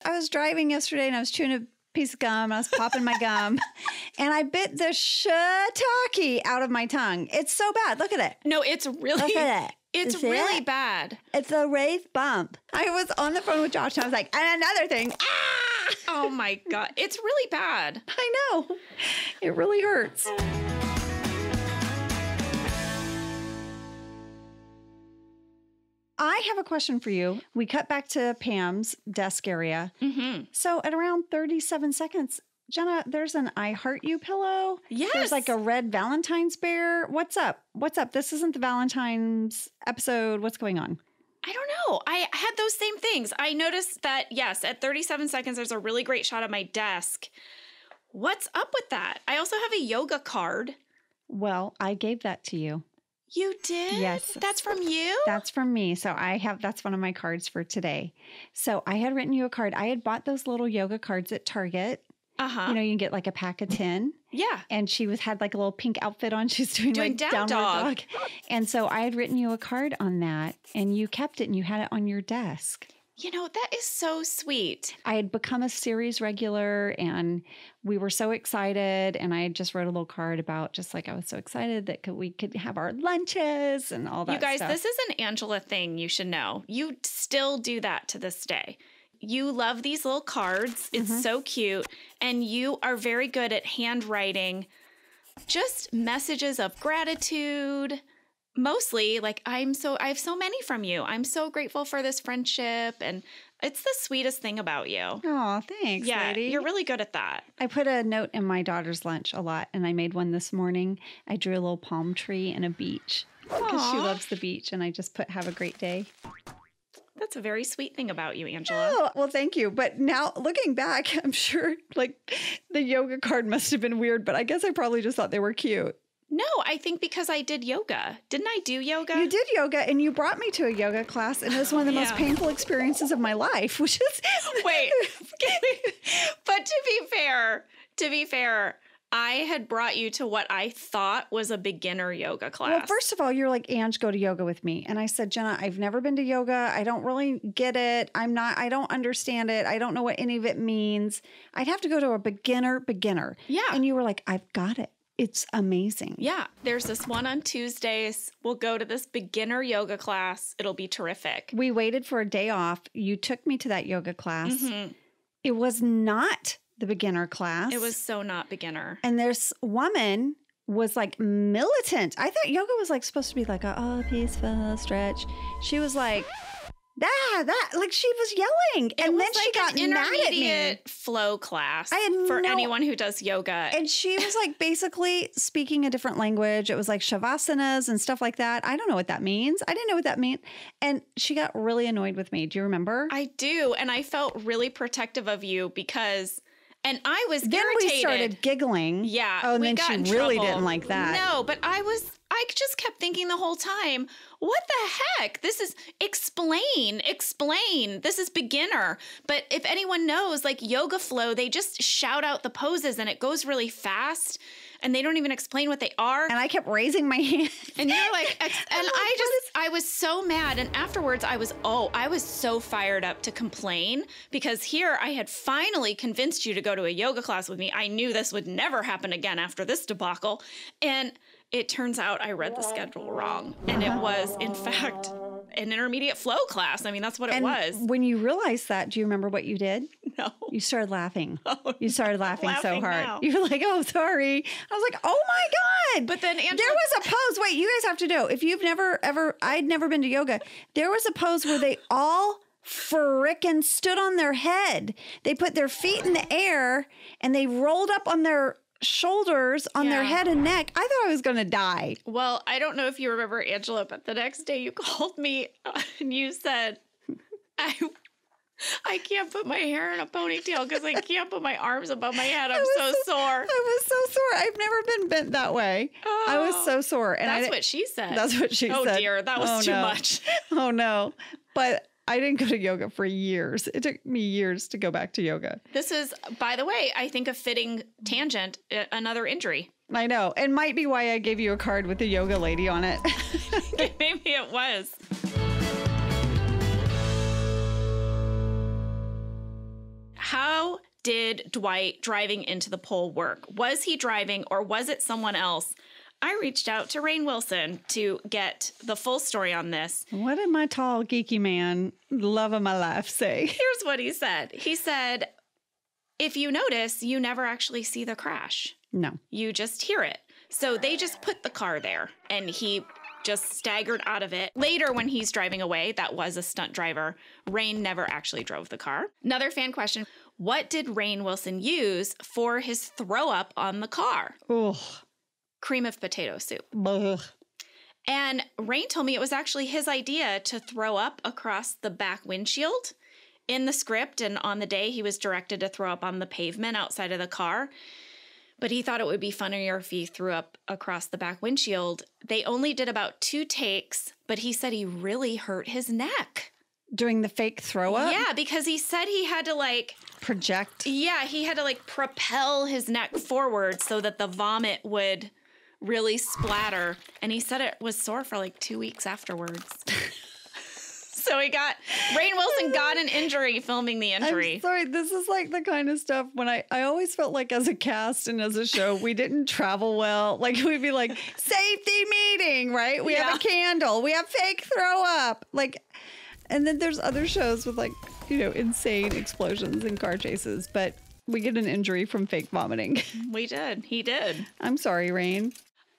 I was driving yesterday and I was chewing a piece of gum. I was popping my gum and I bit the shiitake out of my tongue. It's so bad. Look at it. No, it's really, Look at it. it's really bad. It's a raised bump. I was on the phone with Josh and I was like, and another thing. Ah! Oh my God. It's really bad. I know. It really hurts. I have a question for you. We cut back to Pam's desk area. Mm-hmm. So at around 37 seconds, Jenna, there's an I Heart You pillow. Yes. There's like a red Valentine's bear. What's up? What's up? This isn't the Valentine's episode. What's going on? I don't know. I had those same things. I noticed that, yes, at 37 seconds, there's a really great shot of my desk. What's up with that? I also have a yoga card. Well, I gave that to you. You did? Yes. That's from you? That's from me. So that's one of my cards for today. So I had written you a card. I had bought those little yoga cards at Target. Uh-huh. You know, you can get like a pack of 10. Yeah. And she had like a little pink outfit on. She's doing like down downward dog. And so I had written you a card on that and you kept it and you had it on your desk. You know, that is so sweet. I had become a series regular and we were so excited. And I just wrote a little card about just like, I was so excited that we could have our lunches and all that You guys, stuff. this is an Angela thing you should know. You still do that to this day. You love these little cards. It's so cute. And you are very good at handwriting just messages of gratitude. Mostly, like, I have so many from you. I'm so grateful for this friendship. And it's the sweetest thing about you. Oh, thanks, Yeah, lady. you're really good at that. I put a note in my daughter's lunch a lot, and I made one this morning. I drew a little palm tree and a beach because she Aw. loves the beach, and I just put "Have a great day." That's a very sweet thing about you, Angela. Oh, well, thank you. But now looking back, I'm sure like the yoga card must have been weird, but I guess I probably just thought they were cute. No, I think because I did yoga. Didn't I do yoga? You did yoga, and you brought me to a yoga class, and it was one of the most Yeah. painful experiences of my life, which is Wait, but to be fair, I had brought you to what I thought was a beginner yoga class. Well, first of all, you're like, Ange, go to yoga with me. And I said, Jenna, I've never been to yoga. I don't really get it. I don't understand it. I don't know what any of it means. I'd have to go to a beginner. Yeah. And you were like, I've got it. It's amazing. Yeah, there's this one on Tuesdays. We'll go to this beginner yoga class. It'll be terrific. We waited for a day off. You took me to that yoga class. Mhm. It was not the beginner class. It was so not beginner. And this woman was like militant. I thought yoga was like supposed to be like a peaceful stretch. She was like, like she was yelling. And then she got an mad at me. intermediate flow class I had for no- anyone who does yoga. And she was like basically speaking a different language. It was like shavasana and stuff like that. I don't know what that means. I didn't know what that meant. And she got really annoyed with me. Do you remember? I do. And I felt really protective of you because, and I was Then irritated. we started giggling. Yeah. Oh, and we then got she in really trouble. didn't like that. No, but I just kept thinking the whole time, what the heck? This is explain. This is beginner. But if anyone knows, like yoga flow, they just shout out the poses and it goes really fast and they don't even explain what they are. And I kept raising my hand. And you're like, I was so mad. And afterwards I was so fired up to complain because here I had finally convinced you to go to a yoga class with me. I knew this would never happen again after this debacle. And it turns out I read the schedule wrong. And it was, in fact, an intermediate flow class. I mean, that's what it was. When you realized that, do you remember what you did? No. You started laughing. Oh, You started laughing so laughing hard. now. You were like, oh, sorry. I was like, oh my God. But then Angela- there was a pose. Wait, you guys have to know. If you've I'd never been to yoga. There was a pose where they all frickin' stood on their head. They put their feet in the air and they rolled up on their shoulders on their Yeah. head and neck. I thought I was going to die. Well, I don't know if you remember, Angela, but the next day you called me and you said, I can't put my hair in a ponytail because I can't put my arms above my head. I'm so sore. I was so sore. I've never been bent that way. I was so sore. And That's what she said. That's what she said. Oh, dear. That was too no. much. Oh, no. But I didn't go to yoga for years. It took me years to go back to yoga. This is, by the way, I think a fitting tangent, another injury. I know. And might be why I gave you a card with the yoga lady on it. Maybe it was. did Dwight driving into the pole work? Was he driving or was it someone else? I reached out to Rainn Wilson to get the full story on this. What did my tall, geeky man, love of my life, say? Here's what he said. He said, if you notice, you never actually see the crash. No. You just hear it. So they just put the car there and he just staggered out of it. Later, when he's driving away, that was a stunt driver. Rainn never actually drove the car. Another fan question. What did Rainn Wilson use for his throw up on the car? Ugh. Cream of potato soup. Ugh. And Rainn told me it was actually his idea to throw up across the back windshield. In the script and on the day, he was directed to throw up on the pavement outside of the car. But he thought it would be funnier if he threw up across the back windshield. They only did about 2 takes, but he said he really hurt his neck. Doing the fake throw up? Yeah, because he said he had to Project? Yeah, he had to propel his neck forward so that the vomit would really splatter. And he said it was sore for 2 weeks afterwards. So Rainn Wilson got an injury filming the injury. I'm sorry, this is the kind of stuff when I always felt like as a cast and as a show, we didn't travel well. We'd be safety meeting, right? We have a candle. We have fake throw up. And then there's other shows with insane explosions and car chases, but we get an injury from fake vomiting. We did. He did. I'm sorry, Rainn.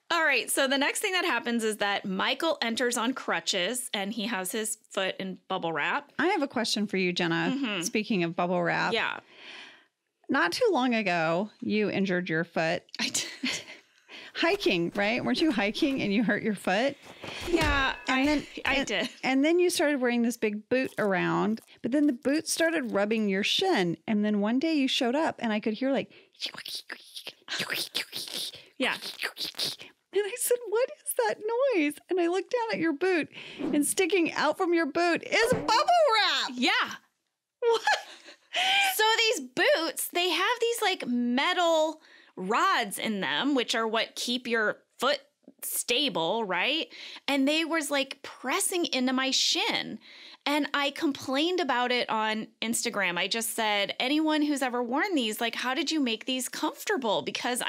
All right, so the next thing that happens is that Michael enters on crutches and he has his foot in bubble wrap. I have a question for you, Jenna. Mm-hmm. Speaking of bubble wrap. Yeah. Not too long ago, you injured your foot. I did. Hiking, right? Weren't you hiking and you hurt your foot? Yeah, I did. And then you started wearing this big boot around, but then the boot started rubbing your shin. And then one day you showed up and I could hear Yeah. And I said, what is that noise? And I looked down at your boot and sticking out from your boot is bubble wrap. Yeah. What? So these boots, they have these metal rods in them, which are what keep your foot stable, right? And they was pressing into my shin. And I complained about it on Instagram. I just said, anyone who's ever worn these, how did you make these comfortable? Because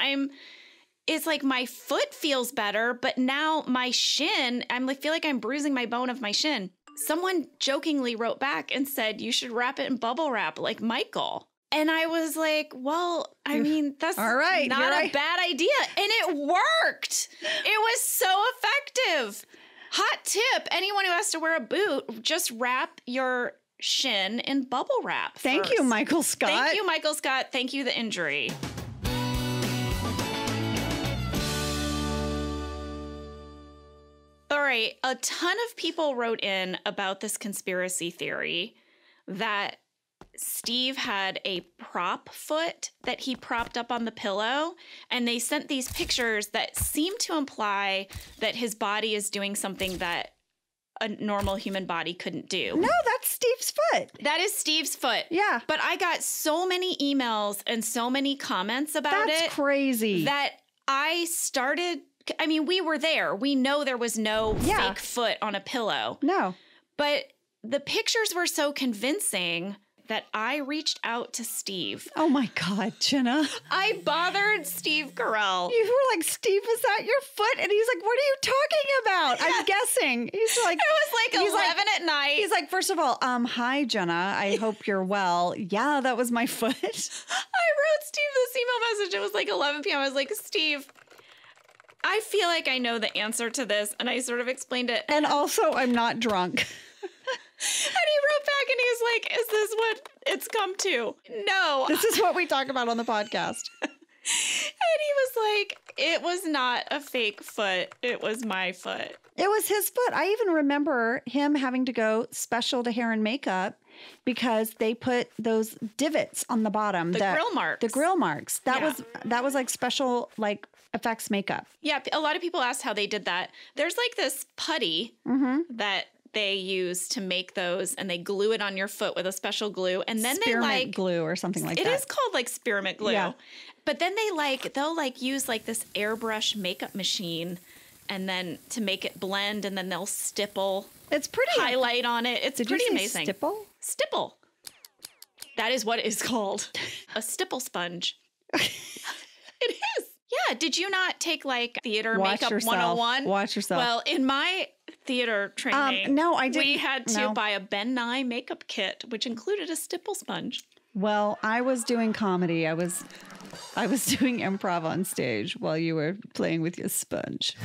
it's my foot feels better, but now my shin, I feel like I'm bruising my bone of my shin. Someone jokingly wrote back and said, you should wrap it in bubble wrap like Michael. And I was like, well, that's all right, not a bad idea. And it worked. It was so effective. Hot tip, anyone who has to wear a boot, just wrap your shin in bubble wrap. Thank you, Michael Scott. Thank you, Michael Scott. Thank you, the injury. All right. A ton of people wrote in about this conspiracy theory that Steve had a prop foot that he propped up on the pillow, and they sent these pictures that seem to imply that his body is doing something that a normal human body couldn't do. No, that's Steve's foot. That is Steve's foot. Yeah. But I got so many emails and so many comments about it. That's crazy. That I started, we were there. We know there was no fake foot on a pillow. No. But the pictures were so convincing that I reached out to Steve. Oh my God, Jenna. I bothered Steve Carell. You were like, Steve, is that your foot? And he's like, what are you talking about? I'm guessing. He's like, it was 11 at night. He's like, first of all, hi, Jenna. I hope you're well. Yeah, that was my foot. I wrote Steve this email message. It was 11 p.m. I was like, Steve, I feel like I know the answer to this. And I sort of explained it. And also, I'm not drunk. And he wrote back and he was like, is this what it's come to? No. This is what we talk about on the podcast. And he was like, it was not a fake foot. It was my foot. It was his foot. I even remember him having to go special to hair and makeup because they put those divots on the bottom. The grill marks. The grill marks. That was special effects makeup. Yeah. A lot of people asked how they did that. There's this putty that they use to make those, and they glue it on your foot with a special glue. And then spearmint glue or something like that. It is called spearmint glue. Yeah. But then they'll use this airbrush makeup machine and then to make it blend, and then they'll stipple. It's pretty highlight on it. It's pretty amazing. Stipple? Stipple. That is what it is called. A stipple sponge. It is. Yeah. Did you not take like theater makeup 101? Watch yourself. Well, in my theater training, no, I didn't. We had to buy a Ben Nye makeup kit, which included a stipple sponge. Well, I was doing comedy. I was doing improv on stage while you were playing with your sponge.